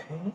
Okay.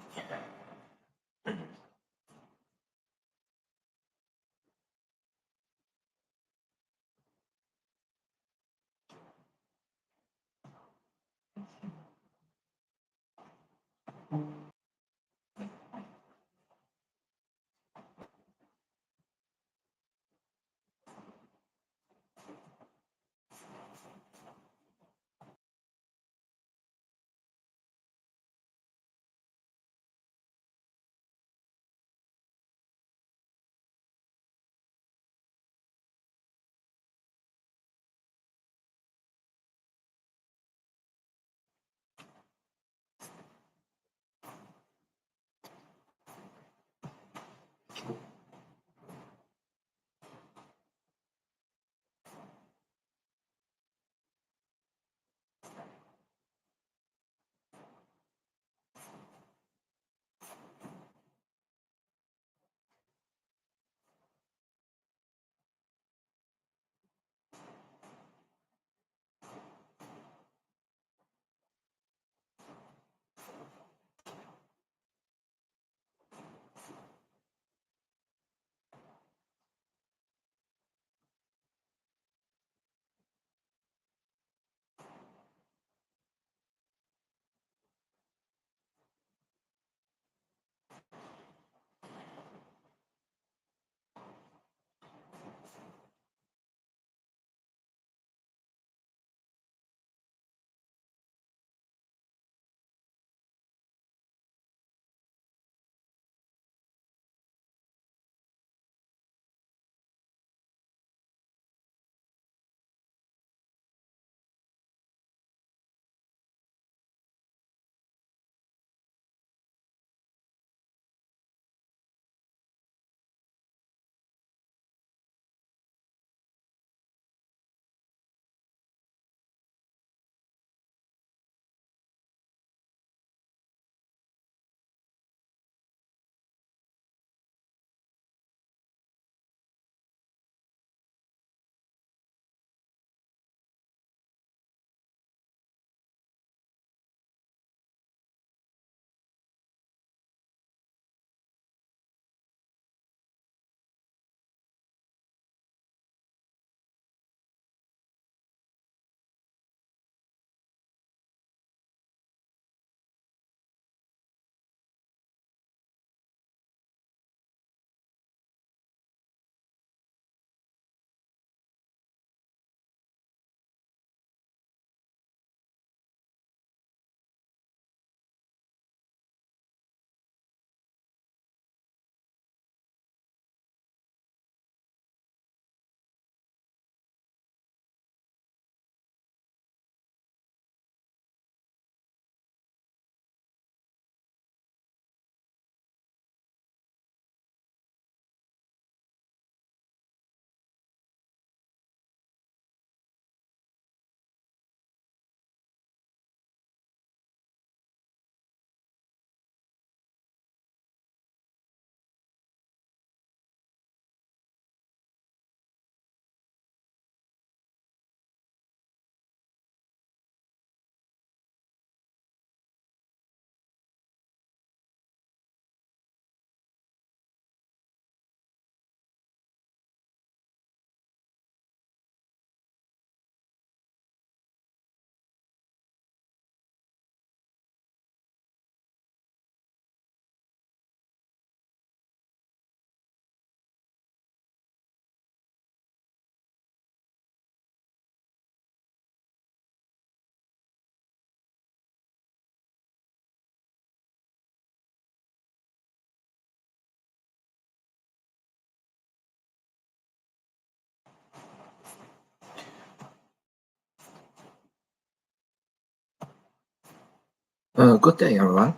Good day, everyone.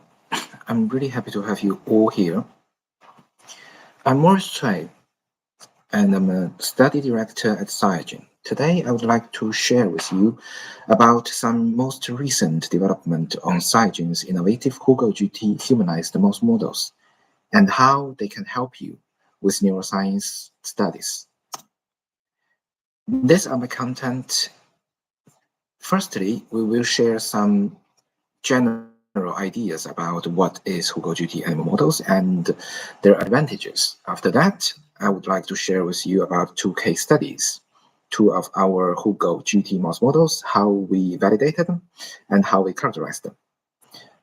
I'm really happy to have you all here. I'm Maurice Chai, and I'm a study director at Cyagen. Today, I would like to share with you about some most recent development on Cyagen's innovative HUGO-GT humanized mouse models and how they can help you with neuroscience studies. These are my content. Firstly, we will share some general general ideas about what is HUGO-GT animal models and their advantages. After that, I would like to share with you about 2 case studies, 2 of our HUGO-GT mouse models, how we validated them, and how we characterized them.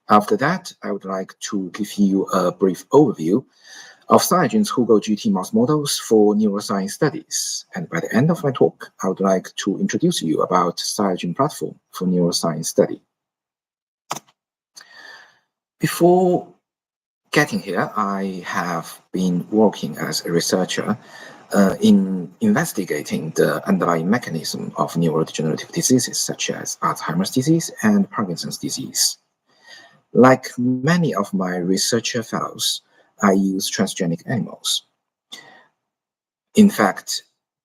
After that, I would like to give you a brief overview of Cyagen's HUGO-GT mouse models for neuroscience studies. And by the end of my talk, I would like to introduce you about Cyagen platform for neuroscience study. Before getting here, I have been working as a researcher in investigating the underlying mechanism of neurodegenerative diseases such as Alzheimer's disease and Parkinson's disease. Like many of my researcher fellows, I use transgenic animals. In fact,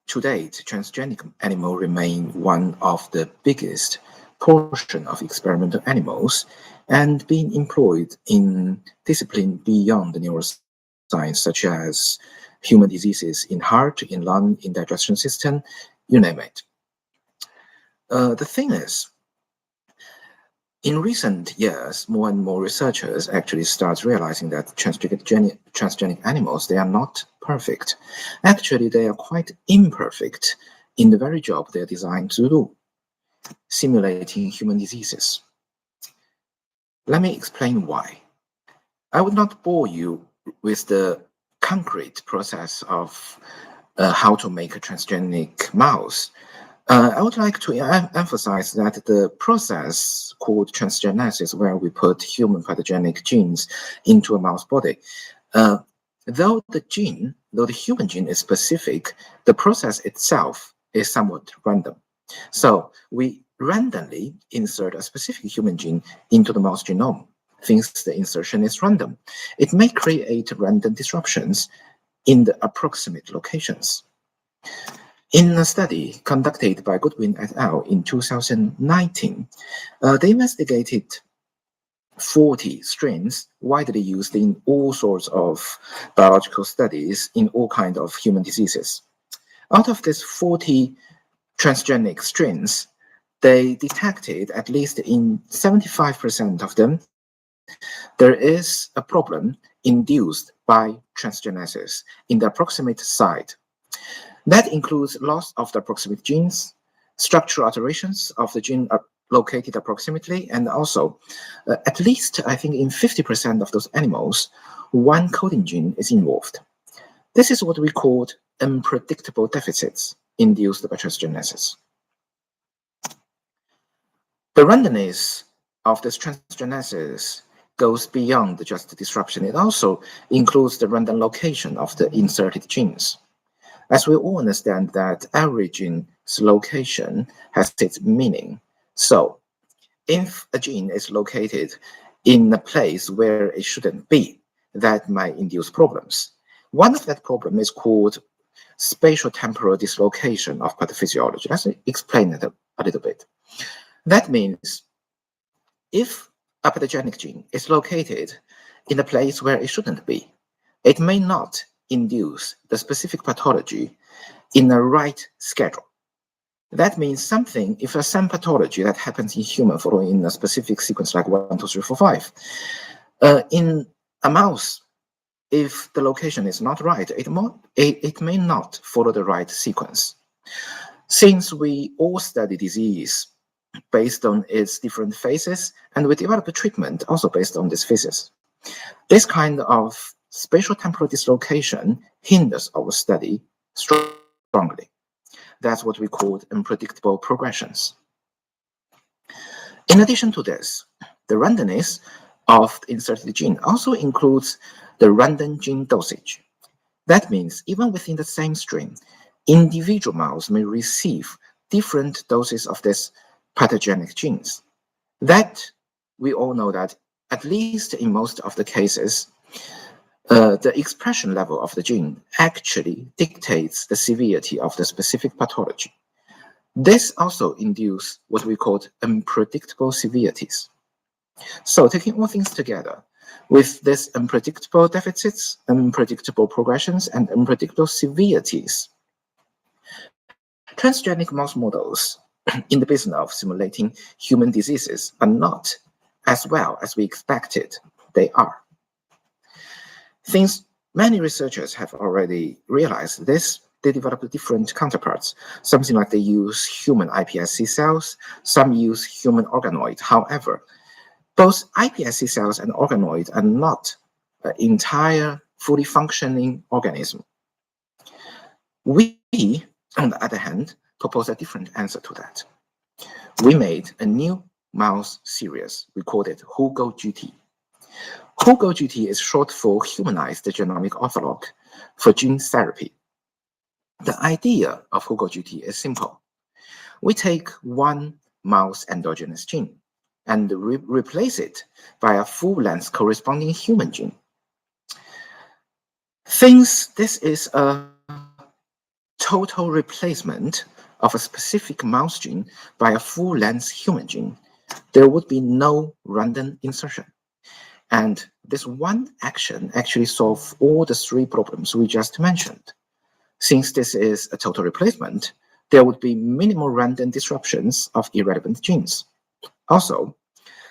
to date, transgenic animals remain one of the biggest portion of experimental animals and being employed in discipline beyond the neuroscience, such as human diseases in heart, in lung, in digestion system, you name it. The thing is, in recent years, more and more researchers actually start realizing that transgenic animals, they are not perfect. Actually, they are quite imperfect in the very job they are designed to do, simulating human diseases. Let me explain why. I would not bore you with the concrete process of how to make a transgenic mouse. I would like to emphasize that the process called transgenesis, where we put human pathogenic genes into a mouse body, though the human gene is specific, the process itself is somewhat random. So we randomly insert a specific human gene into the mouse genome. Since the insertion is random, it may create random disruptions in the approximate locations. In a study conducted by Goodwin et al. In 2019, they investigated 40 strains widely used in all sorts of biological studies in all kinds of human diseases. Out of these 40 transgenic strains, they detected, at least in 75% of them, there is a problem induced by transgenesis in the approximate site. That includes loss of the approximate genes, structural alterations of the gene located approximately, and also, at least, I think, in 50% of those animals, one coding gene is involved. This is what we call unpredictable deficits induced by transgenesis. The randomness of this transgenesis goes beyond just the disruption. It also includes the random location of the inserted genes. As we all understand that every gene's location has its meaning. So if a gene is located in a place where it shouldn't be, that might induce problems. One of that problem is called spatial temporal dislocation of pathophysiology. Let's explain it a little bit. That means if a pathogenic gene is located in a place where it shouldn't be, it may not induce the specific pathology in the right schedule. That means something, if some pathology that happens in human following a specific sequence like 1, 2, 3, 4, 5, in a mouse, if the location is not right, it may not follow the right sequence. Since we all study disease based on its different phases, and we develop a treatment also based on these phases, this kind of spatial temporal dislocation hinders our study strongly. That's what we call unpredictable progressions. In addition to this, the randomness of the inserted gene also includes the random gene dosage. That means even within the same strain, individual mouse may receive different doses of these pathogenic genes. That we all know that, at least in most of the cases, the expression level of the gene actually dictates the severity of the specific pathology. This also induces what we call unpredictable severities. So taking all things together, with these unpredictable deficits, unpredictable progressions, and unpredictable severities, transgenic mouse models in the business of simulating human diseases are not as well as we expected they are. Since many researchers have already realized this, they develop different counterparts. Something like they use human iPSC cells, some use human organoid. However, both iPSC cells and organoid are not an entire, fully functioning organism. We, on the other hand, propose a different answer to that. We made a new mouse series. We called it HUGO-GT. HUGO-GT is short for Humanized Genomic Ortholog for gene therapy. The idea of HUGO-GT is simple. We take one mouse endogenous gene and replace it by a full-length corresponding human gene. Since this is a total replacement of a specific mouse gene by a full-length human gene, there would be no random insertion. And this one action actually solves all the three problems we just mentioned. Since this is a total replacement, there would be minimal random disruptions of irrelevant genes. Also,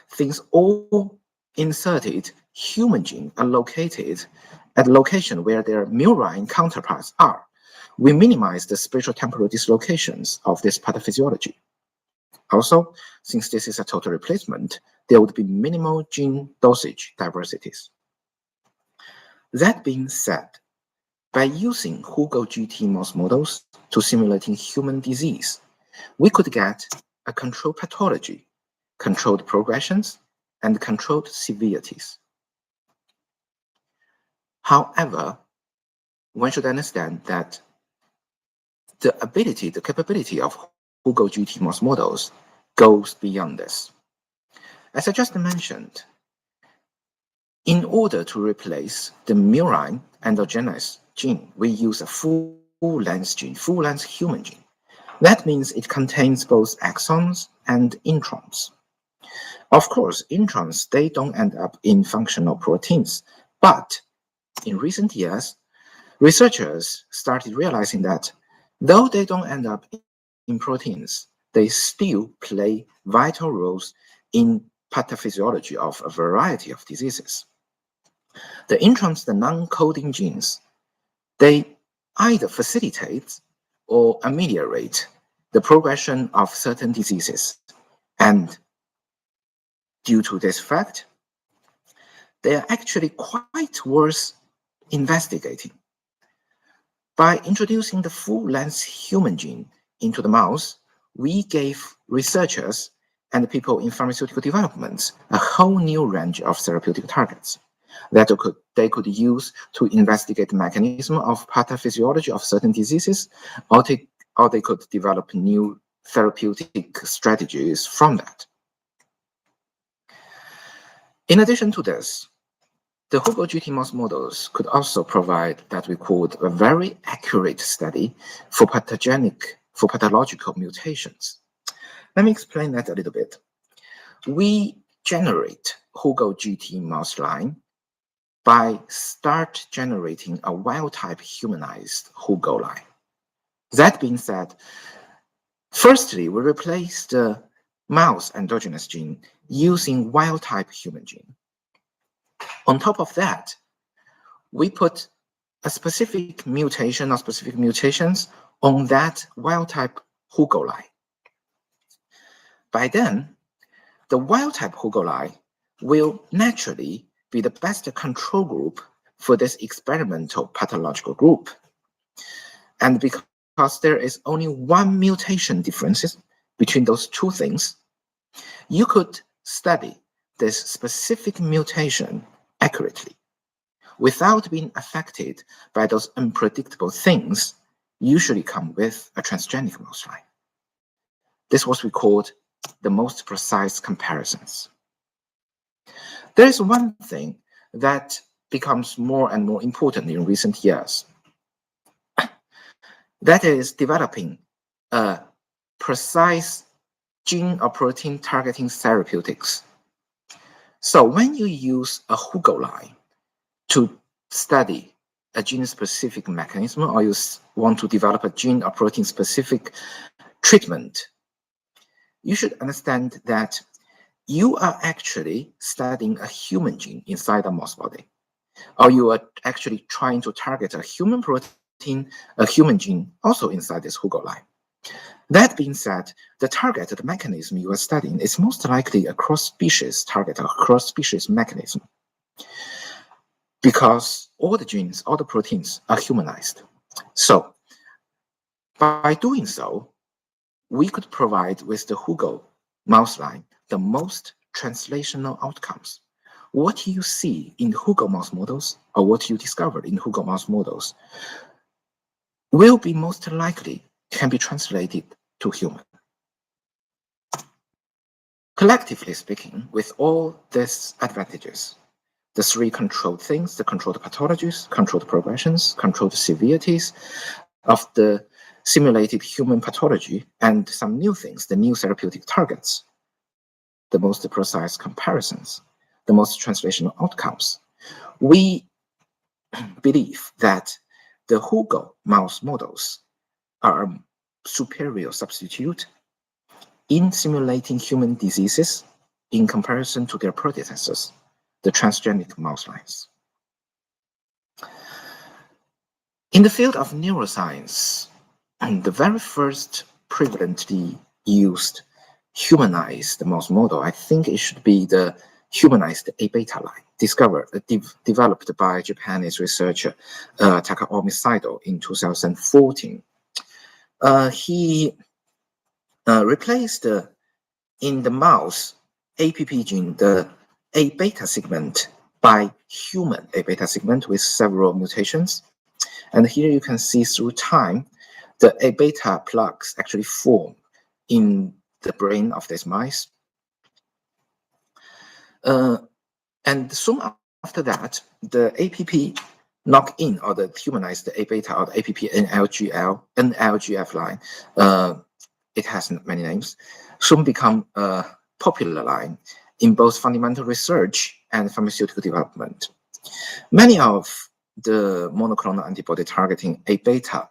since all inserted human genes are located at a location where their murine counterparts are, we minimize the spatial-temporal dislocations of this pathophysiology. Also, since this is a total replacement, there would be minimal gene dosage diversities. That being said, by using HUGO-GT mouse models to simulating human disease, we could get a controlled pathology, controlled progressions, and controlled severities. However, one should understand that the capability of HUGO-GT mouse models goes beyond this. As I just mentioned, in order to replace the murine endogenous gene, we use a full-length gene, full-length human gene. That means it contains both exons and introns. Of course, introns, they don't end up in functional proteins, but in recent years, researchers started realizing that though they don't end up in proteins, they still play vital roles in pathophysiology of a variety of diseases. The introns, the non-coding genes, they either facilitate or ameliorate the progression of certain diseases. And due to this fact, they are actually quite worth investigating. By introducing the full-length human gene into the mouse, we gave researchers and people in pharmaceutical development a whole new range of therapeutic targets that they could use to investigate the mechanism of pathophysiology of certain diseases, or they could develop new therapeutic strategies from that. In addition to this, the HUGO-GT mouse models could also provide that we called a very accurate study for pathological mutations. Let me explain that a little bit. We generate HUGO-GT mouse line by start generating a wild-type humanized HUGO line. That being said, firstly, we replace the mouse endogenous gene using wild-type human gene. On top of that, we put a specific mutation or specific mutations on that wild-type HUGO line. By then, the wild-type HUGO line will naturally be the best control group for this experimental pathological group. And because there is only one mutation differences between those two things, you could study this specific mutation accurately without being affected by those unpredictable things usually come with a transgenic mouse line. This is what we called the most precise comparisons. There is one thing that becomes more and more important in recent years. That is developing a precise gene or protein targeting therapeutics. So when you use a HUGO line to study a gene-specific mechanism, or you want to develop a gene or protein-specific treatment, you should understand that you are actually studying a human gene inside a mouse body, or you are actually trying to target a human protein, a human gene also inside this HUGO line. That being said, the target, the mechanism you are studying is most likely a cross-species target, a cross-species mechanism, because all the genes, all the proteins are humanized. So by doing so, we could provide with the HUGO mouse line the most translational outcomes. What you see in HUGO mouse models, or what you discovered in HUGO mouse models, will be most likely can be translated to human. Collectively speaking, with all these advantages, the three controlled things, the controlled pathologies, controlled progressions, controlled severities of the simulated human pathology, and some new things, the new therapeutic targets, the most precise comparisons, the most translational outcomes. We believe that the HUGO mouse models are a superior substitute in simulating human diseases in comparison to their predecessors, the transgenic mouse lines. In the field of neuroscience, the very first prevalently used humanized mouse model, I think it should be the humanized A-beta line, developed by Japanese researcher Takaomi Saito in 2014. He replaced in the mouse APP gene the A-beta segment by human A-beta segment with several mutations. And here you can see through time, the A-beta plaques actually form in the brain of these mice. And soon after that, the APP knock-in, or the humanized A-beta, or the APP NLGF line, it has many names, soon become a popular line in both fundamental research and pharmaceutical development. Many of the monoclonal antibody targeting A-beta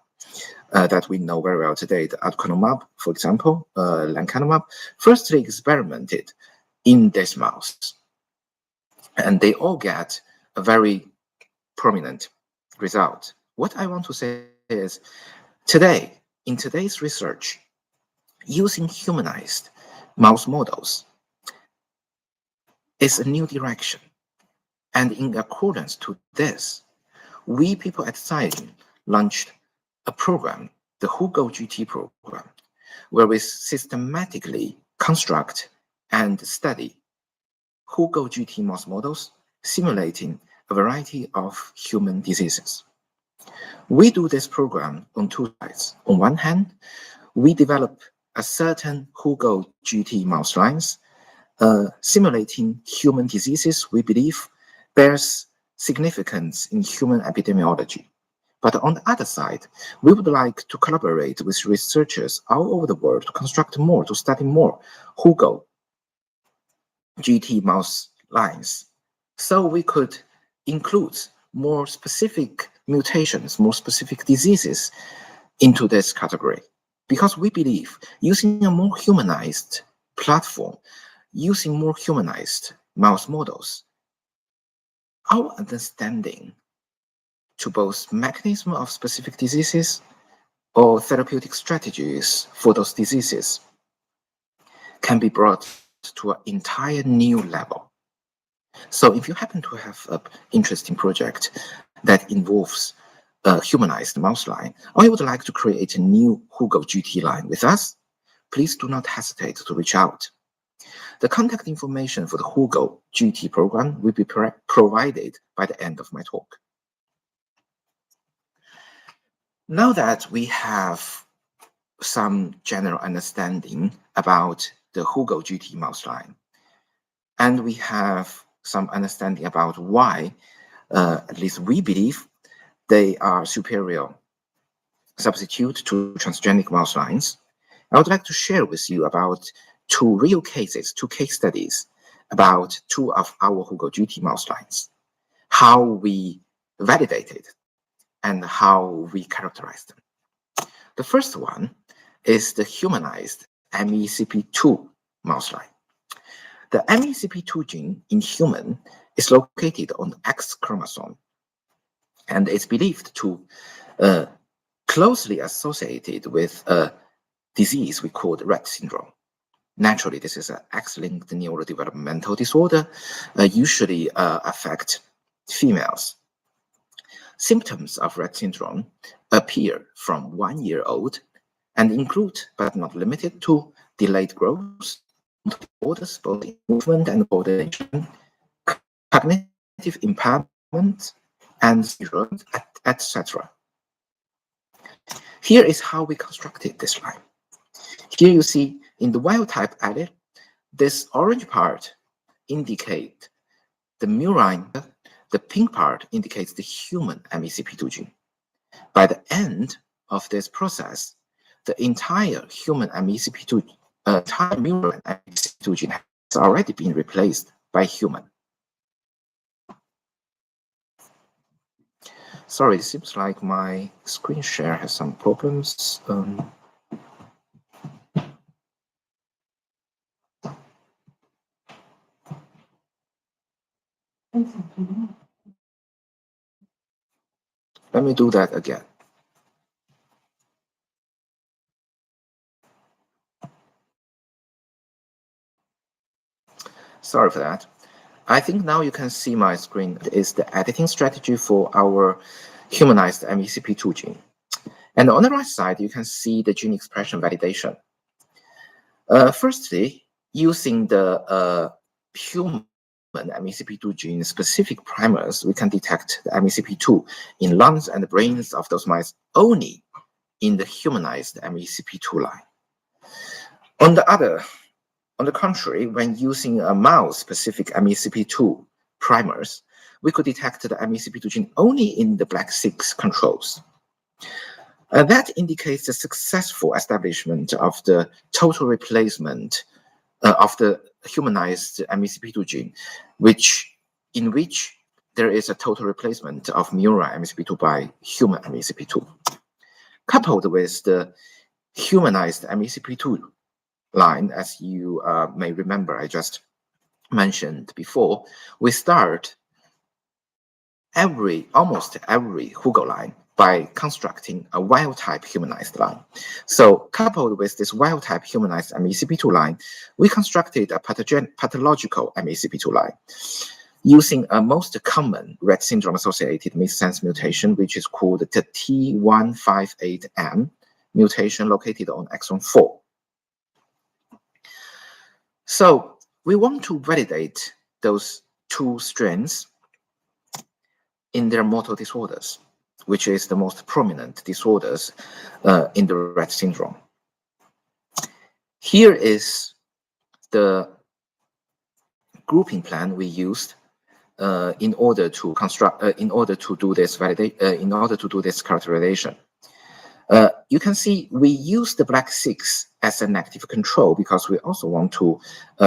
that we know very well today, the aducanumab, for example, lecanemab, firstly experimented in this mouse. And they all get a very prominent result. What I want to say is, today, in today's research, using humanized mouse models is a new direction. And in accordance to this, we people at Cyagen launched a program, the HUGO-GT program, where we systematically construct and study HUGO-GT mouse models simulating a variety of human diseases. We do this program on two sides. On one hand, we develop a certain HUGO-GT mouse lines simulating human diseases we believe bears significance in human epidemiology. But on the other side, we would like to collaborate with researchers all over the world to construct more, to study more HUGO-GT mouse lines, so we could include more specific mutations, more specific diseases into this category. Because we believe using a more humanized platform, using more humanized mouse models, our understanding to both mechanism of specific diseases or therapeutic strategies for those diseases can be brought to an entire new level. So if you happen to have an interesting project that involves a humanized mouse line, or you would like to create a new HUGO-GT line with us, please do not hesitate to reach out. The contact information for the HUGO-GT program will be provided by the end of my talk. Now that we have some general understanding about the HUGO-GT mouse line, and we have some understanding about why, at least we believe, they are superior substitute to transgenic mouse lines, I would like to share with you about two real cases, two case studies about two of our HUGO-GT mouse lines, how we validated and how we characterize them. The first one is the humanized MECP2 mouse line. The MECP2 gene in human is located on the X chromosome, and it's believed to closely associated with a disease we call Rett syndrome. Naturally, this is an X-linked neurodevelopmental disorder, usually affect females. Symptoms of Rett syndrome appear from 1 year old and include, but not limited to, delayed growth, disorders both in movement and coordination, cognitive impairment, and seizures, etc. Here is how we constructed this line. Here you see in the wild-type allele, this orange part indicates the murine, the pink part indicates the human MECP2 gene. By the end of this process, the entire human MECP2, entire murine MECP2 gene has already been replaced by human. Sorry, it seems like my screen share has some problems. Let me do that again. Sorry for that. I think now you can see my screen. It is the editing strategy for our humanized MECP2 gene. And on the right side, you can see the gene expression validation. Firstly, using the human MECP2 gene specific primers, we can detect the MECP2 in lungs and the brains of those mice only in the humanized MECP2 line. On the contrary, when using a mouse-specific MECP2 primers, we could detect the MECP2 gene only in the black 6 controls. That indicates the successful establishment of the total replacement of the humanized MECP2 gene, in which there is a total replacement of murine MECP2 by human MECP2. Coupled with the humanized MECP2 line, as you may remember, I just mentioned before, we start almost every HUGO line by constructing a wild-type humanized line. So coupled with this wild-type humanized MECP2 line, we constructed a pathological MECP2 line using a most common Rett syndrome-associated missense mutation, which is called the T158M mutation located on exon 4. So we want to validate those two strains in their motor disorders, which is the most prominent disorders in the Rett syndrome. Here is the grouping plan we used in order to do this characterization. You can see we use the black 6 as an active control because we also want to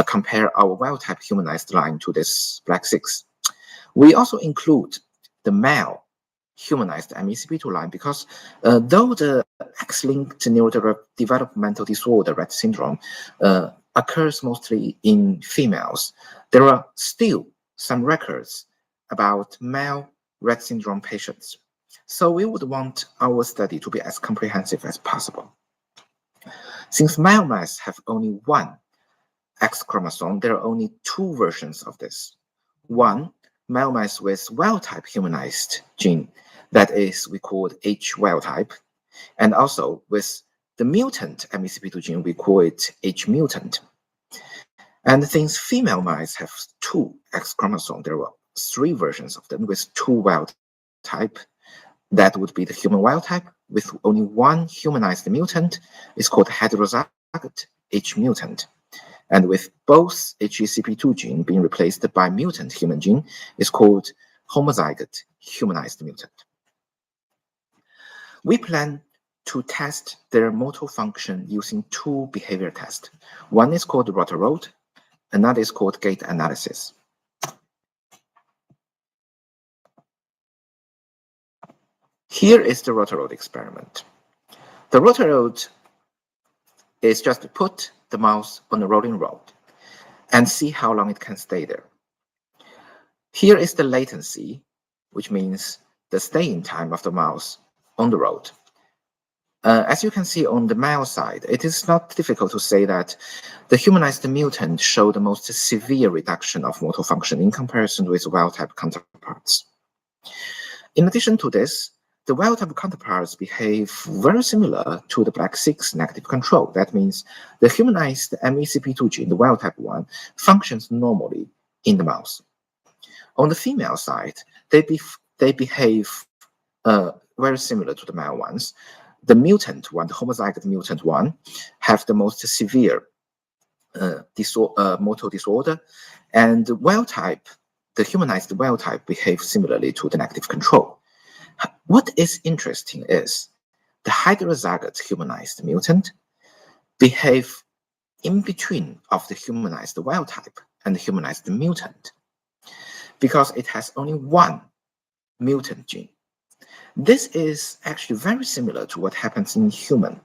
compare our wild-type humanized line to this black 6. We also include the male humanized MECP2 line because though the X-linked neurodevelopmental disorder, Rett syndrome, occurs mostly in females, there are still some records about male Rett syndrome patients. So we would want our study to be as comprehensive as possible. Since male mice have only one X chromosome, there are only two versions of this. One, male mice with wild-type humanized gene, that is, we call it H wild-type, and also with the mutant MECP2 gene, we call it H mutant. And since female mice have two X chromosomes, there were three versions of them with two wild-type. That would be the human wild-type with only one humanized mutant. It's called heterozygote H mutant. And with both HECP2 gene being replaced by mutant human gene, is called homozygote humanized mutant. We plan to test their motor function using two behavior tests. One is called rotor-road, another is called gait analysis. Here is the rotor-road experiment. The rotor-road is just to put the mouse on a rolling road. and see how long it can stay there. Here is the latency, which means the staying time of the mouse on the road. As you can see on the mouse side, it is not difficult to say that the humanized mutant show the most severe reduction of motor function in comparison with wild-type counterparts. In addition to this, the wild-type counterparts behave very similar to the Black6 negative control. That means the humanized MECP2 gene, the wild-type one, functions normally in the mouse. On the female side, they behave very similar to the male ones. The mutant one, the homozygous mutant one, have the most severe motor disorder, and the wild type, the humanized wild type, behaves similarly to the negative control. What is interesting is the heterozygote humanized mutant behave in between of the humanized wild type and the humanized mutant, because it has only one mutant gene. This is actually very similar to what happens in human.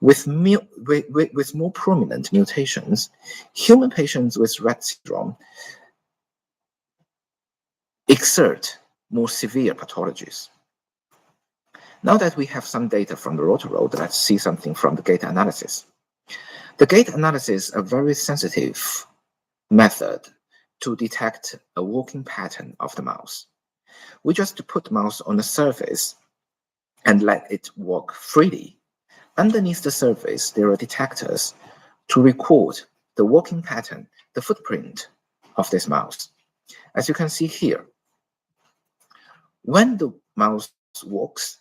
With more prominent mutations, human patients with Rett syndrome exert more severe pathologies. Now that we have some data from the rotor-road, let's see something from the gait analysis. The gait analysis is a very sensitive method to detect a walking pattern of the mouse. We just put the mouse on the surface and let it walk freely. Underneath the surface, there are detectors to record the walking pattern, the footprint of this mouse. As you can see here, when the mouse walks,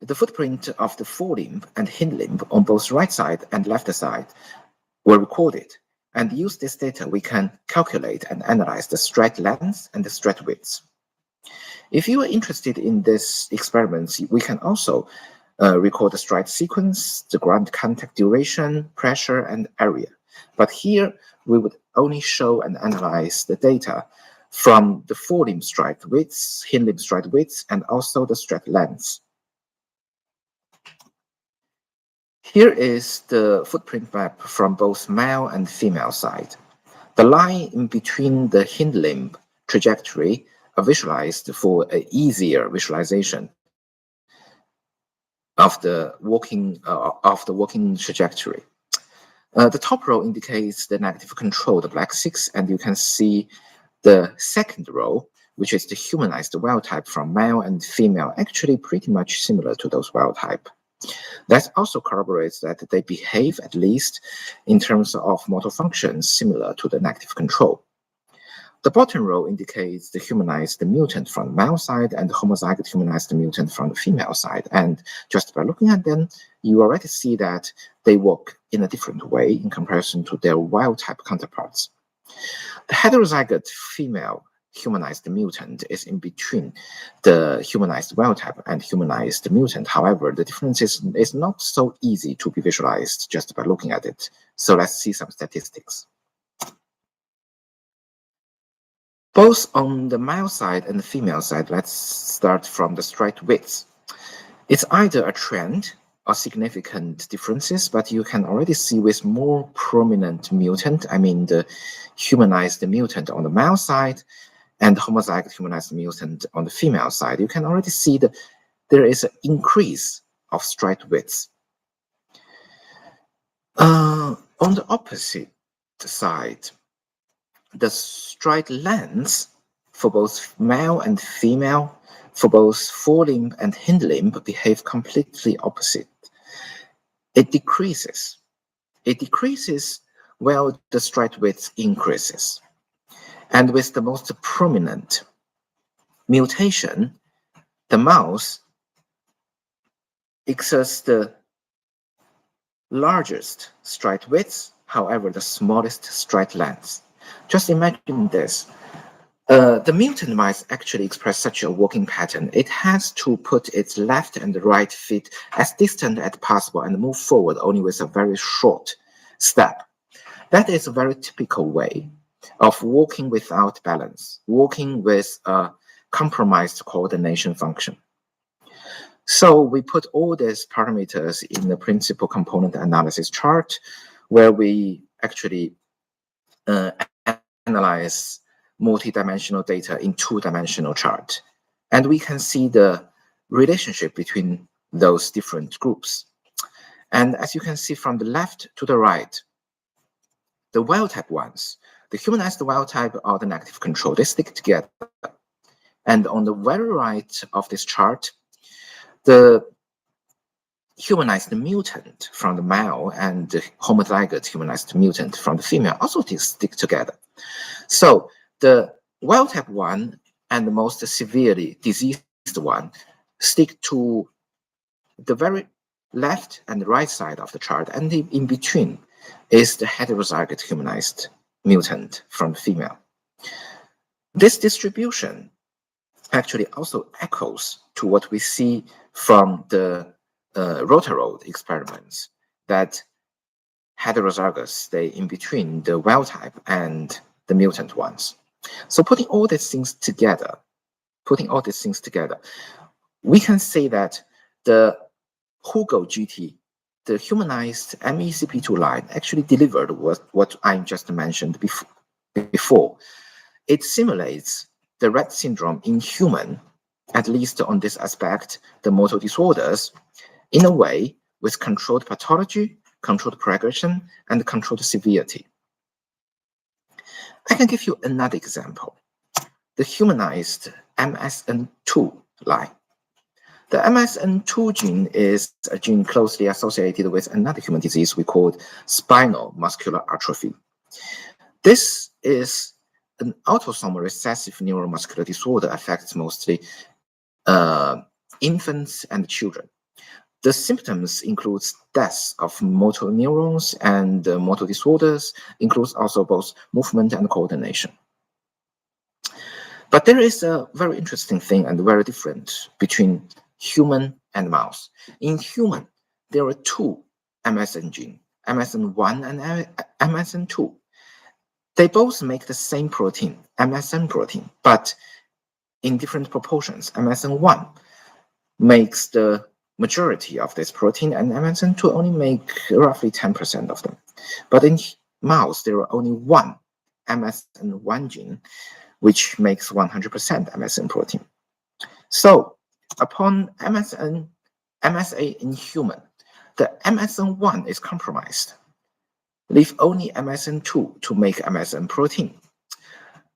the footprint of the forelimb and hind limb on both right side and left side were recorded. And use this data, we can calculate and analyze the stride length and the stride width. If you are interested in this experiment, we can also record the stride sequence, the ground contact duration, pressure, and area. But here, we would only show and analyze the data from the forelimb stride width, hind limb stride width, and also the stride length. Here is the footprint map from both male and female side. The line in between the hind limb trajectory are visualized for an easier visualization of the walking trajectory. The top row indicates the negative control, the Black6, and you can see the second row, which is the humanized wild type from male and female, actually pretty much similar to those wild type. That also corroborates that they behave, at least in terms of motor functions, similar to the negative control. The bottom row indicates the humanized mutant from the male side and the homozygous humanized mutant from the female side. And just by looking at them, you already see that they work in a different way in comparison to their wild type counterparts. The heterozygote female humanized mutant is in between the humanized wild type and humanized mutant. However, the difference is not so easy to be visualized just by looking at it. So let's see some statistics. Both on the male side and the female side, let's start from the stride width. It's either a trend or significant differences, but you can already see with more prominent mutant, I mean the humanized mutant on the male side and homozygous humanized mutant on the female side, you can already see that there is an increase of stride width. On the opposite side, the stride length for both male and female, for both forelimb and hind limb, behave completely opposite. It decreases. It decreases while the stride width increases. And with the most prominent mutation, the mouse exerts the largest stride width, however, the smallest stride length. Just imagine this. The mutant mice actually express such a walking pattern. It has to put its left and right feet as distant as possible and move forward only with a very short step. That is a very typical way of walking without balance, walking with a compromised coordination function. So we put all these parameters in the principal component analysis chart, where we actually uh, analyze multidimensional data in two-dimensional chart. And we can see the relationship between those different groups. And as you can see from the left to the right, the wild type ones, the humanized wild type or the negative control, they stick together. And on the very right of this chart, the humanized mutant from the male and the homozygous humanized mutant from the female also stick together. So the wild type one and the most severely diseased one stick to the very left and right side of the chart, and in between is the heterozygous humanized mutant from the female. This distribution actually also echoes to what we see from the rotarod experiments, that heterozygous stay in between the wild type and the mutant ones. So putting all these things together, we can say that the HUGO-GT, the humanized MECP2 line, actually delivered what I just mentioned before. It simulates the Rett syndrome in human, at least on this aspect, the motor disorders, in a way with controlled pathology, controlled progression, and controlled severity. I can give you another example, the humanized MSN2 line. The MSN2 gene is a gene closely associated with another human disease we call spinal muscular atrophy. This is an autosomal recessive neuromuscular disorder, affects mostly infants and children. The symptoms includes death of motor neurons, and motor disorders includes also both movement and coordination. But there is a very interesting thing and very different between human and mouse. In human, there are two MSN genes, MSN1 and MSN2. They both make the same protein, MSN protein, but in different proportions. MSN1 makes the majority of this protein, and MSN2 only make roughly 10% of them. But in mouse, there are only one MSN1 gene, which makes 100% MSN protein. So upon MSA in human, the MSN1 is compromised, leave only MSN2 to make MSN protein.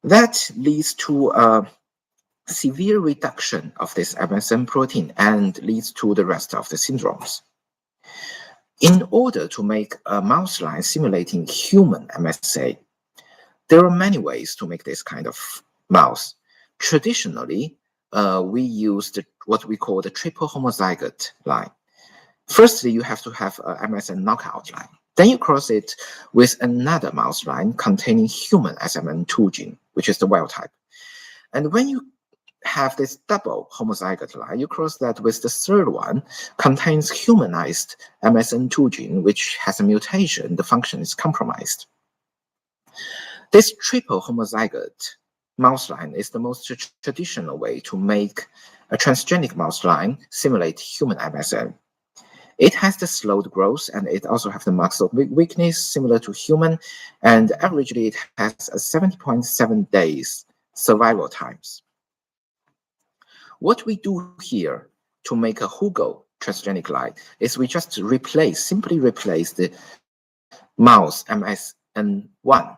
That leads to a severe reduction of this MSN protein and leads to the rest of the syndromes. In order to make a mouse line simulating human MSA, there are many ways to make this kind of mouse. Traditionally, we use what we call the triple homozygous line. Firstly, you have to have a MSN knockout line. Then you cross it with another mouse line containing human SMN2 gene, which is the wild type. And when you have this double homozygous line, you cross that with the third one, contains humanized MSN2 gene, which has a mutation, the function is compromised. This triple homozygous mouse line is the most traditional way to make a transgenic mouse line simulate human MSN. It has the slowed growth, and it also has the muscle weakness similar to human, and averagely it has a 70.7 days survival times. What we do here to make a HUGO transgenic line is we just simply replace the mouse MSN1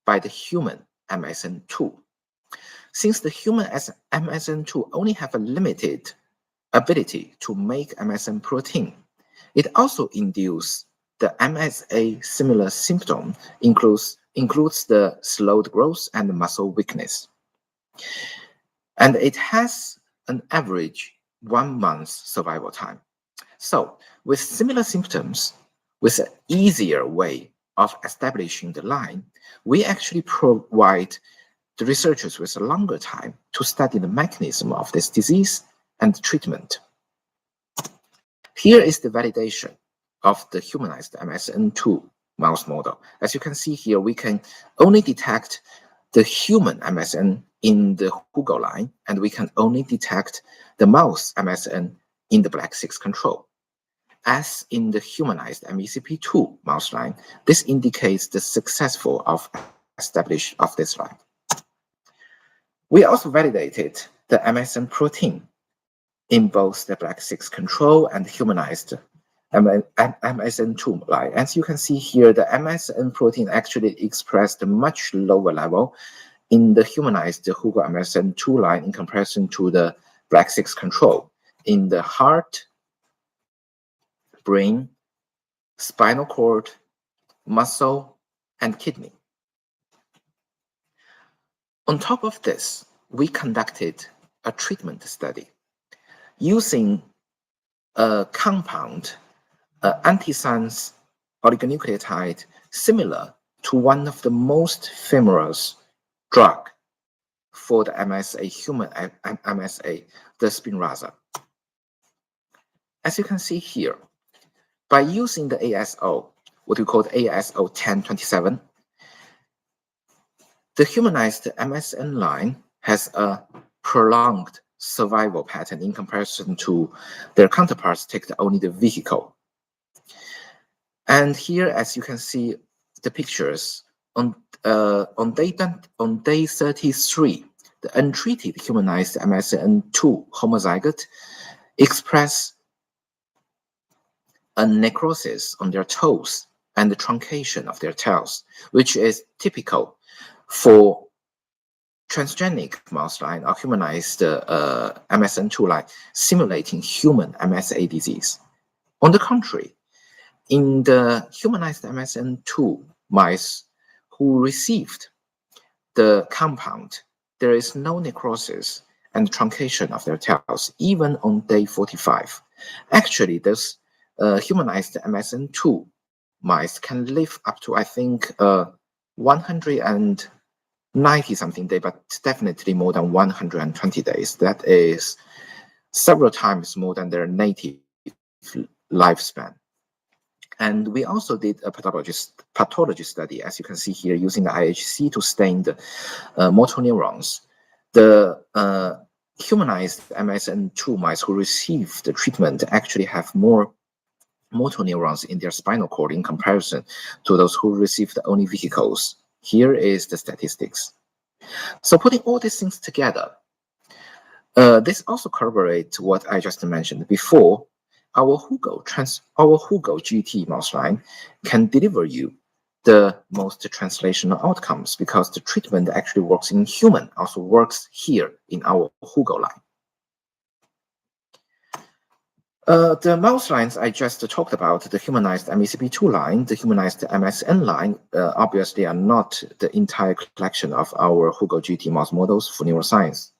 by the human MSN2. Since the human MSN2 only have a limited ability to make MSN protein, it also induces the MSA similar symptom, includes the slowed growth and muscle weakness. And it has an average 1 month survival time. So with similar symptoms, with an easier way of establishing the line, we actually provide the researchers with a longer time to study the mechanism of this disease and treatment. Here is the validation of the humanized MSN2 mouse model. As you can see here, we can only detect the human MSN in the HUGO line, and we can only detect the mouse MSN in the black 6 control. As in the humanized MECP2 mouse line, this indicates the successful of established of this slide. We also validated the MSN protein in both the Black 6 control and humanized MSN2 line. As you can see here, the MSN protein actually expressed a much lower level in the humanized HUGO MSN2 line in comparison to the Black 6 control in the heart, brain, spinal cord, muscle, and kidney. On top of this, we conducted a treatment study using a compound, antisense oligonucleotide, similar to one of the most famous drug for the MSA, human MSA, the Spinraza. As you can see here, by using the ASO, what we call the ASO 1027, the humanized MSN line has a prolonged survival pattern in comparison to their counterparts take only the vehicle. And here, as you can see, the pictures on day 33, the untreated humanized MSN2 homozygote express a necrosis on their toes and the truncation of their tails, which is typical for transgenic mouse line or humanized MSN2 line simulating human MSA disease. On the contrary, in the humanized MSN2 mice who received the compound, there is no necrosis and truncation of their tails, even on day 45. Actually, this humanized MSN2 mice can live up to, I think, 190 something days, but definitely more than 120 days. That is several times more than their native lifespan. And we also did a pathology study, as you can see here, using the IHC to stain the motor neurons. The humanized MSN2 mice who received the treatment actually have more motor neurons in their spinal cord in comparison to those who received only vehicles. Here is the statistics. So putting all these things together, this also corroborates what I just mentioned before. Our HUGO-GT mouse line can deliver you the most translational outcomes because the treatment actually works in human, also works here in our HUGO line. The mouse lines I just talked about, the humanized MECP2 line, the humanized MSN line, obviously are not the entire collection of our HUGO-GT mouse models for neuroscience.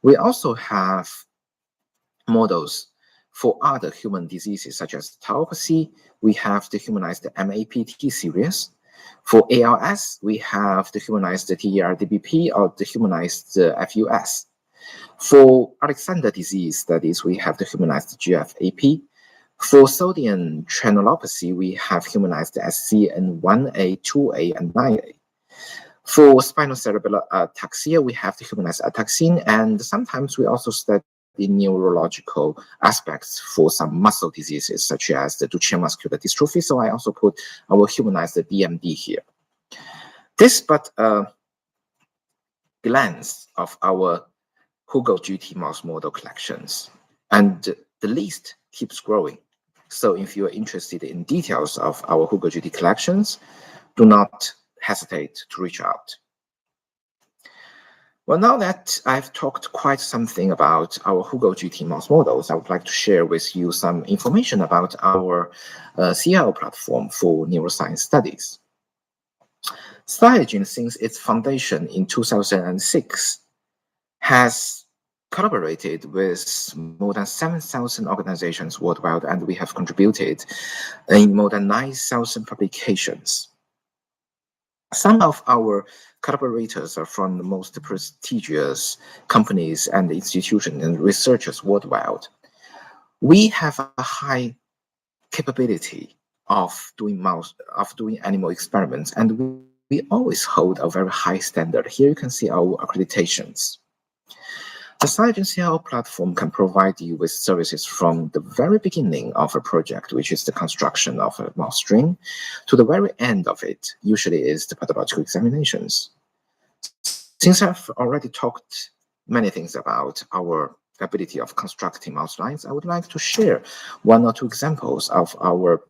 We also have models for other human diseases such as tauopathy. We have the humanized MAPT series. For ALS, we have the humanized TERDBP or the humanized FUS. For Alexander disease studies, we have the humanized GFAP. For sodium channelopathy, we have humanized SCN1A, 2A, and 9A. For spinocerebellar ataxia, we have the humanized ataxin, and sometimes we also study the neurological aspects for some muscle diseases, such as the Duchenne muscular dystrophy. So I also put our humanized BMD here. This but a glance of our HUGO-GT mouse model collections, and the list keeps growing. So if you are interested in details of our HUGO-GT collections, do not hesitate to reach out. Well, now that I've talked quite something about our HUGO-GT mouse models, I would like to share with you some information about our CL platform for neuroscience studies. Cyagen, since its foundation in 2006, has collaborated with more than 7,000 organizations worldwide, and we have contributed in more than 9,000 publications. Some of our collaborators are from the most prestigious companies and institutions and researchers worldwide. We have a high capability of doing animal experiments, and we always hold a very high standard. Here you can see our accreditations. The Cyagen CRO platform can provide you with services from the very beginning of a project, which is the construction of a mouse string, to the very end of it, usually is the pathological examinations. Since I've already talked many things about our ability of constructing mouse lines, I would like to share one or two examples of our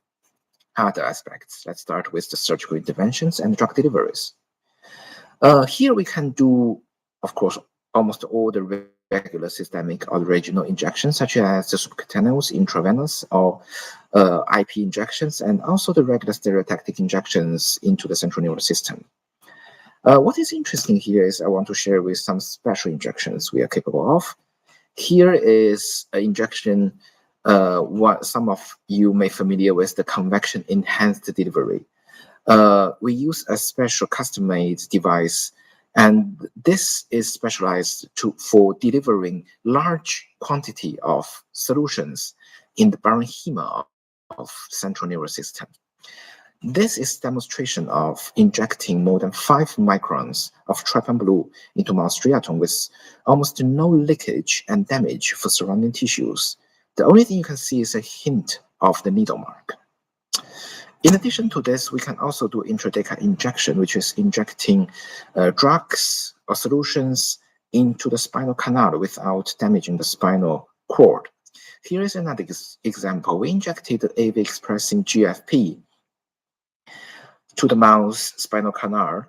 other aspects. Let's start with the surgical interventions and drug deliveries. Here we can do, of course, almost all the regular systemic or regional injections, such as the subcutaneous, intravenous, or IP injections, and also the regular stereotactic injections into the central nervous system. What is interesting here is I want to share with some special injections we are capable of. Here is an injection, what some of you may familiar with, the convection enhanced delivery. We use a special custom-made device, and this is specialized for delivering large quantity of solutions in the parenchyma of central nervous system. This is demonstration of injecting more than 5 microns of trypan blue into mouse striatum with almost no leakage and damage for surrounding tissues. The only thing you can see is a hint of the needle mark. In addition to this, we can also do intrathecal injection, which is injecting drugs or solutions into the spinal canal without damaging the spinal cord. Here is another example. We injected AV-expressing GFP to the mouse spinal canal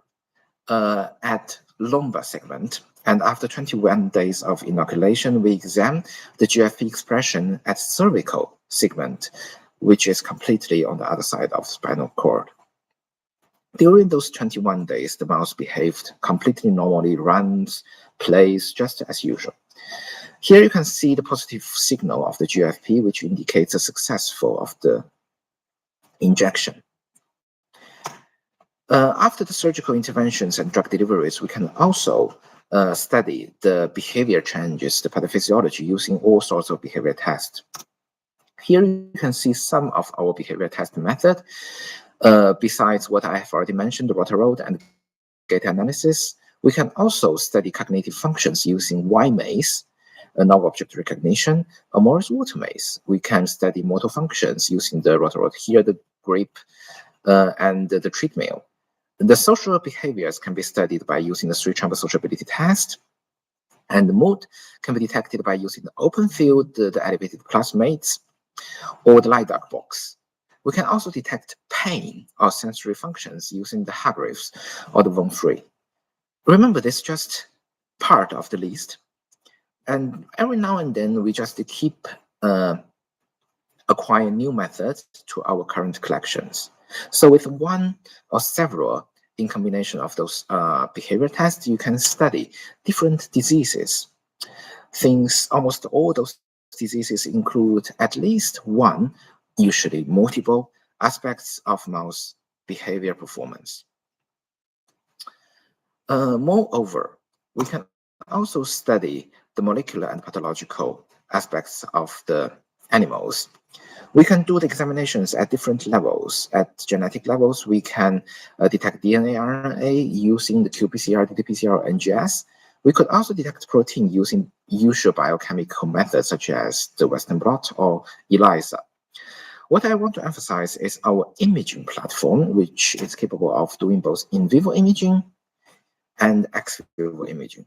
at lumbar segment. And after 21 days of inoculation, we examined the GFP expression at cervical segment, which is completely on the other side of the spinal cord. During those 21 days, the mouse behaved completely normally, runs, plays just as usual. Here you can see the positive signal of the GFP, which indicates a successful of the injection. After the surgical interventions and drug deliveries, we can also study the behavior changes, the pathophysiology, using all sorts of behavior tests. Here you can see some of our behavior test method. Besides what I have already mentioned, the rotor and gait analysis, we can also study cognitive functions using Y-maze, novel object recognition, or Morris-Water maze. We can study motor functions using the rotor, here the grip and the treadmill. The social behaviors can be studied by using the 3-chamber sociability test, and the mood can be detected by using the open field, the elevated classmates, or the light dark box. We can also detect pain or sensory functions using the Hargreaves or the von Frey. Remember, this is just part of the list. And every now and then, we just keep acquiring new methods to our current collections. So with one or several in combination of those behavior tests, you can study different diseases. Almost all those diseases include at least one, usually multiple, aspects of mouse behavior performance. Moreover, we can also study the molecular and pathological aspects of the animals. We can do the examinations at different levels. At genetic levels, we can detect DNA, RNA using the qPCR, ddPCR, NGS. We could also detect protein using usual biochemical methods such as the Western blot or ELISA. What I want to emphasize is our imaging platform, which is capable of doing both in vivo imaging and ex vivo imaging.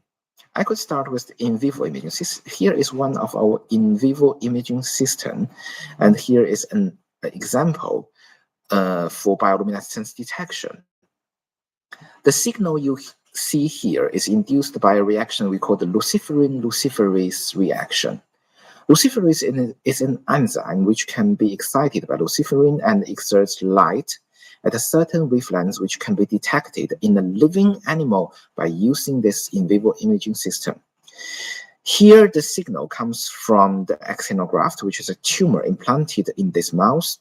I could start with the in vivo imaging. Here is one of our in vivo imaging system, and here is an example for bioluminescence detection. The signal you see here is induced by a reaction we call the luciferase reaction. Luciferase is an enzyme which can be excited by luciferin and exerts light at a certain wavelength, which can be detected in a living animal by using this in vivo imaging system. Here, the signal comes from the xenograft, which is a tumor implanted in this mouse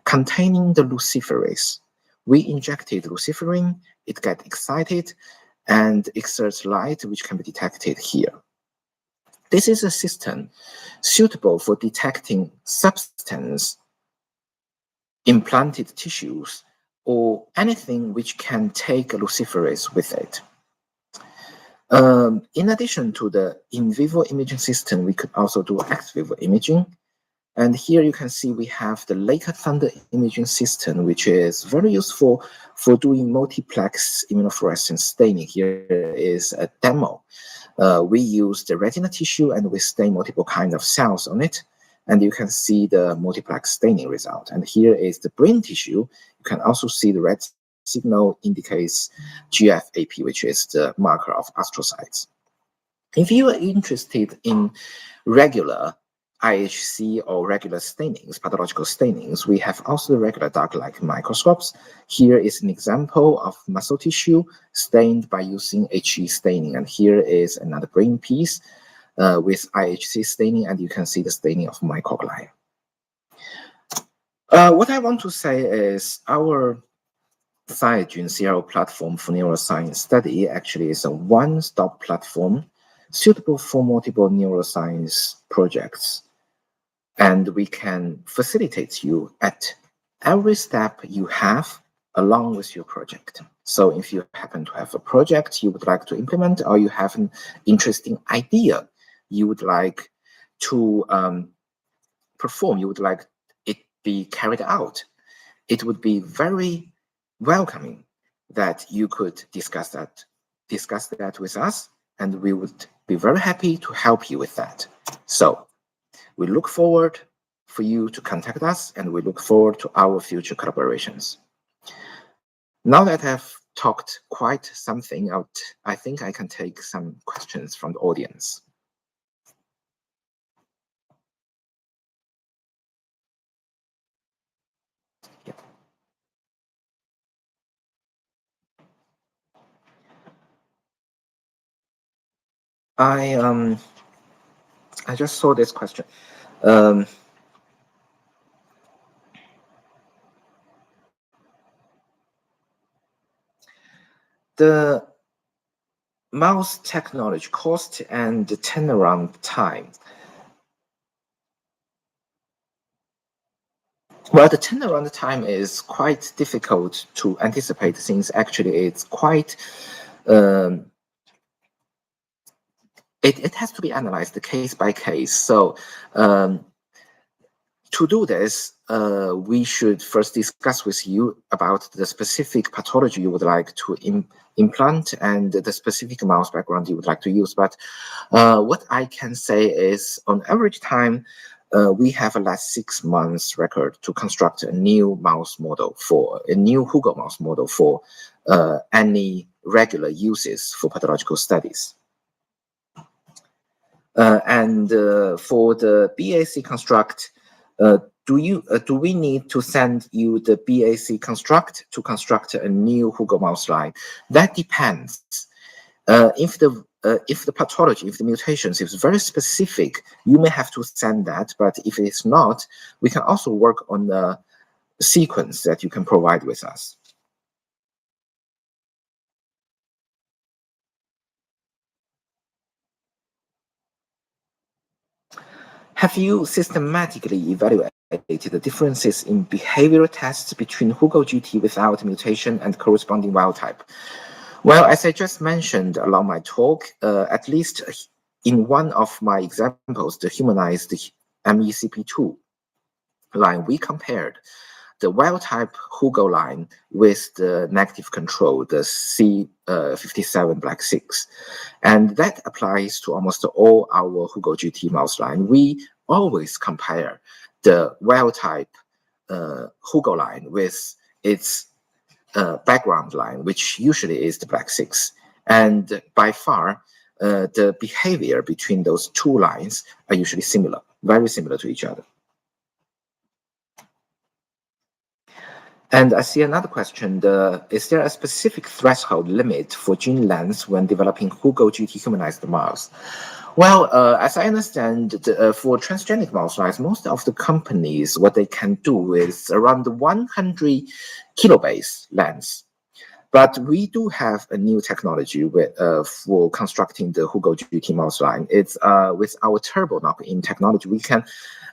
containing the luciferase. We injected luciferin, it gets excited and exerts light, which can be detected here. This is a system suitable for detecting substance, implanted tissues, or anything which can take luciferase with it. In addition to the in vivo imaging system, we could also do ex vivo imaging. And here you can see we have the Laker Thunder imaging system, which is very useful for doing multiplex immunofluorescence staining. Here is a demo. We use the retina tissue and we stain multiple kinds of cells on it. And you can see the multiplex staining result. And here is the brain tissue. You can also see the red signal indicates GFAP, which is the marker of astrocytes. If you are interested in regular IHC or regular stainings, pathological stainings, we have also the regular dark light microscopes. Here is an example of muscle tissue stained by using HE staining. And here is another brain piece with IHC staining, and you can see the staining of microglia. What I want to say is our Cyagen CRO platform for neuroscience study actually is a one-stop platform suitable for multiple neuroscience projects. And we can facilitate you at every step you have along with your project. So if you happen to have a project you would like to implement, or you have an interesting idea you would like to perform, you would like it be carried out, it would be very welcoming that you could discuss that with us, and we would be very happy to help you with that. So we look forward for you to contact us, and we look forward to our future collaborations. Now that I've talked quite something out, I think I can take some questions from the audience. Yeah. I just saw this question. The mouse technology cost and the turnaround time. Well, the turnaround time is quite difficult to anticipate, since actually it's quite it has to be analyzed case by case. So to do this, we should first discuss with you about the specific pathology you would like to implant and the specific mouse background you would like to use. But what I can say is, on average time, we have a last 6 months record to construct a new mouse model for a new HUGO mouse model for any regular uses for pathological studies. And for the BAC construct, do we need to send you the BAC construct to construct a new HUGO mouse line? That depends. If the pathology, if the mutations is very specific, you may have to send that. But if it's not, we can also work on the sequence that you can provide with us. Have you systematically evaluated the differences in behavioral tests between HUGO-GT without mutation and corresponding wild type? Well, as I just mentioned along my talk, at least in one of my examples, the Humanized MECP2 line, we compared the wild type HUGO line with the negative control, the C57 black 6. And that applies to almost all our HUGO-GT mouse line. We always compare the wild type HUGO line with its background line, which usually is the black 6. And by far, the behavior between those two lines are usually similar, very similar to each other. And I see another question. Is there a specific threshold limit for gene length when developing HUGO-GT humanized mouse? Well, as I understand, for transgenic mouse lines, most of the companies, what they can do is around 100 kilobase length. But we do have a new technology for constructing the HUGO-GT mouse line. It's with our turbo knock-in technology, we can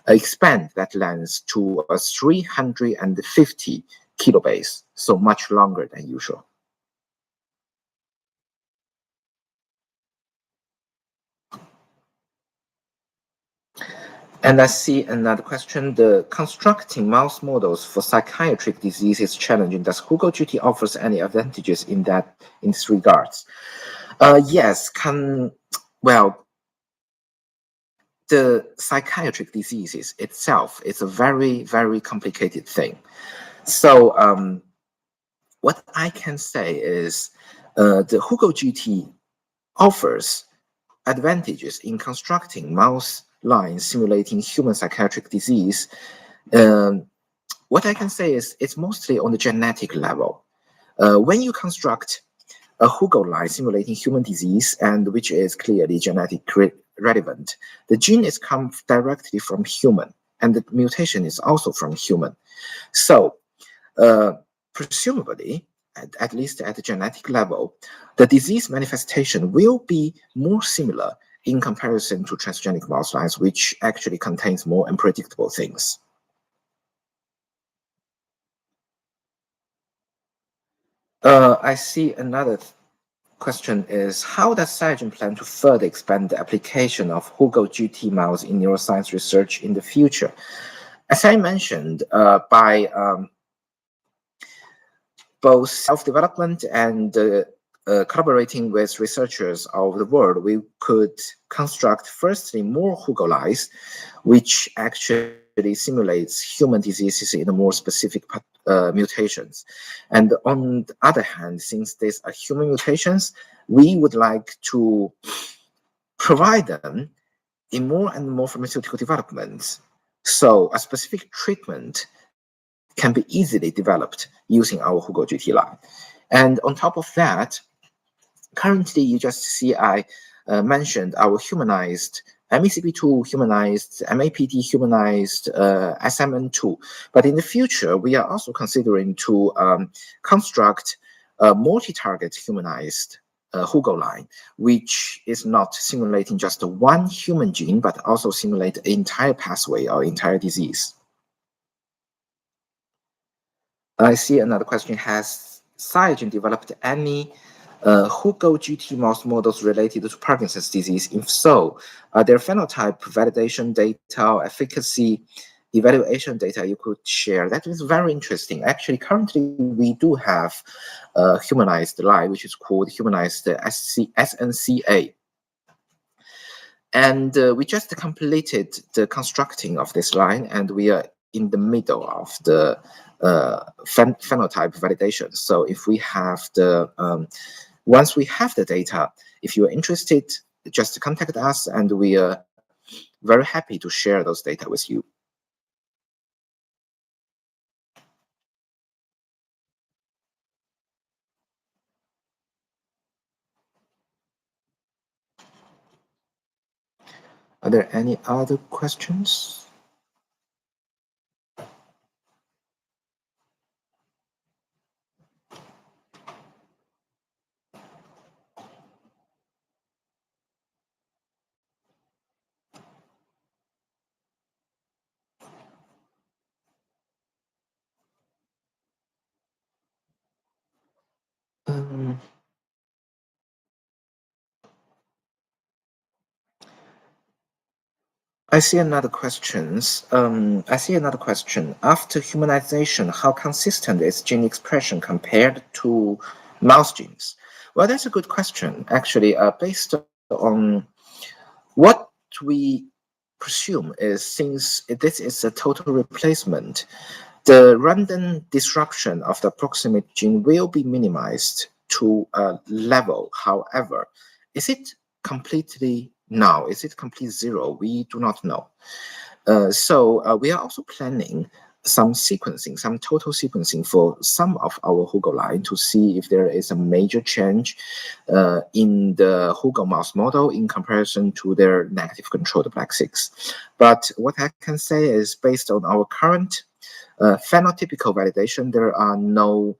expand that length to a 350 kilobase, so much longer than usual. And I see another question. The constructing mouse models for psychiatric disease is challenging. Does HUGO-GT offers any advantages in this regards? Yes, well, the psychiatric diseases itself is a very, very complicated thing. So what I can say is the HUGO-GT offers advantages in constructing mouse lines simulating human psychiatric disease. What I can say is it's mostly on the genetic level. When you construct a HUGO line simulating human disease, and which is clearly genetically relevant, the gene is come directly from human, and the mutation is also from human. So, presumably, at least at the genetic level, the disease manifestation will be more similar in comparison to transgenic mouse lines, which actually contains more unpredictable things. I see another question is, how does Cyagen plan to further expand the application of HUGO-GT mouse in neuroscience research in the future? As I mentioned, by both self-development and collaborating with researchers all over the world, we could construct firstly more HUGO lines, which actually simulates human diseases in a more specific mutations. And on the other hand, since these are human mutations, we would like to provide them in more and more pharmaceutical developments. So a specific treatment can be easily developed using our HUGO-GT line. And on top of that, currently you just see I mentioned our humanized MECP2, humanized MAPD, humanized SMN2. But in the future, we are also considering to construct a multi-target humanized HUGO line, which is not simulating just one human gene, but also simulate the entire pathway or entire disease. I see another question. Has Cyagen developed any HUGO-GT mouse models related to Parkinson's disease? If so, are there phenotype validation data or efficacy evaluation data you could share? That is very interesting. Actually, currently we do have a humanized line, which is called humanized SNCA. And we just completed the constructing of this line, and we are in the middle of the phenotype validation. So if we have the, once we have the data, if you are interested, just contact us, and we are very happy to share those data with you. Are there any other questions? I see another question. After humanization, how consistent is gene expression compared to mouse genes? Well, that's a good question. Actually, based on what we presume is, since this is a total replacement, the random disruption of the proximate gene will be minimized to a level. However, is it completely now? Is it complete zero? We do not know. So we are also planning some sequencing, some total sequencing for some of our HUGO line to see if there is a major change in the HUGO mouse model in comparison to their negative controlled black 6. But what I can say is, based on our current phenotypical validation, there are no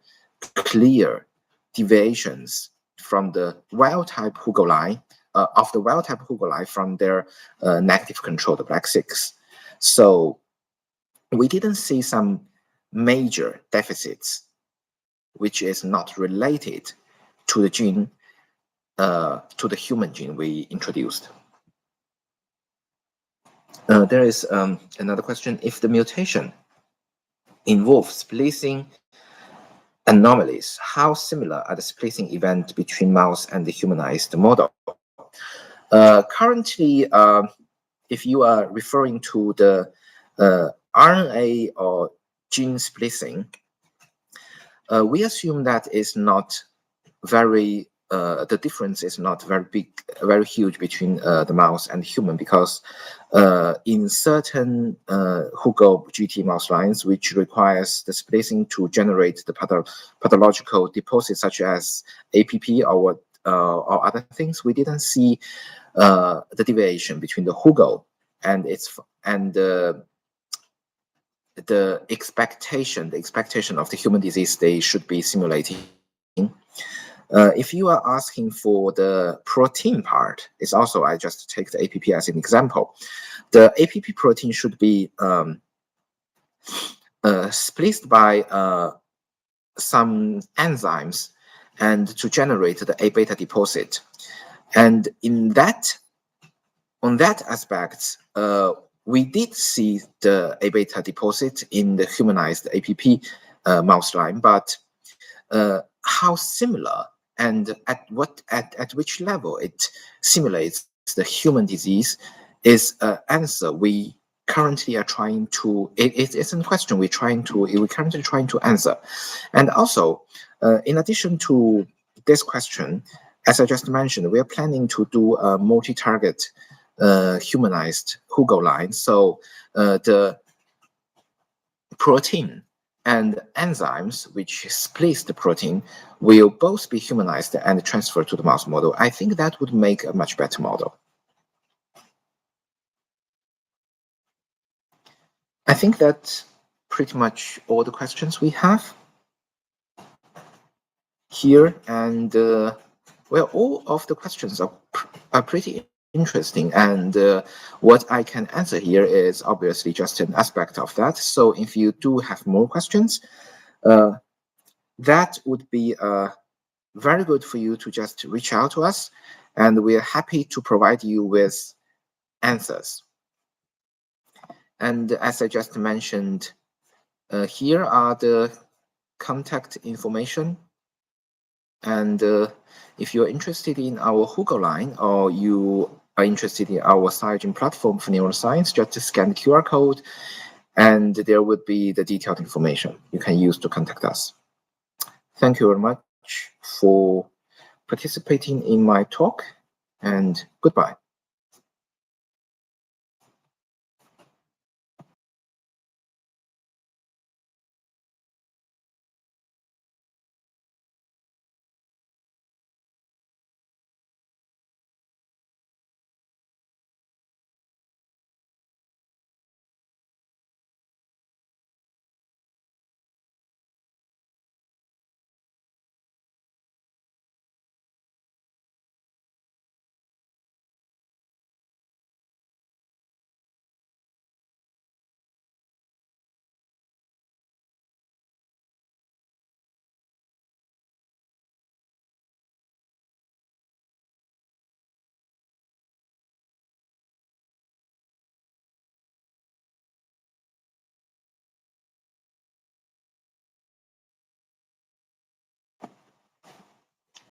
clear deviations from the wild-type HUGO line, of the wild-type HUGO line from their negative controlled black 6. So we didn't see some major deficits, which is not related to the gene, to the human gene we introduced. There is another question. If the mutation involves splicing anomalies, how similar are the splicing events between mouse and the humanized model? Currently, if you are referring to the RNA or gene splicing, we assume that is not very the difference is not very big, very huge between the mouse and human, because in certain HUGO-GT mouse lines, which requires the splicing to generate the pathological deposits such as APP or other things, we didn't see the deviation between the HUGO and the expectation of the human disease they should be simulating. If you are asking for the protein part, it's also, I just take the APP as an example. The APP protein should be spliced by some enzymes and to generate the A beta deposit. And in that, on that aspect, we did see the A beta deposit in the humanized APP mouse line, but how similar and at which level it simulates the human disease is an answer we currently are trying to. It's a question we're currently trying to answer. And also, in addition to this question, as I just mentioned, we are planning to do a multi-target humanized HUGO line. So the protein and enzymes which splice the protein will both be humanized and transferred to the mouse model. I think that would make a much better model. I think that's pretty much all the questions we have here, and well, all of the questions are pretty interesting, and what I can answer here is obviously just an aspect of that. So if you do have more questions, that would be very good for you to just reach out to us, and we are happy to provide you with answers. And as I just mentioned, here are the contact information. And if you're interested in our HUGO line, or you are interested in our Cyagen platform for neuroscience, just scan the QR code, and there would be the detailed information you can use to contact us. Thank you very much for participating in my talk, and goodbye.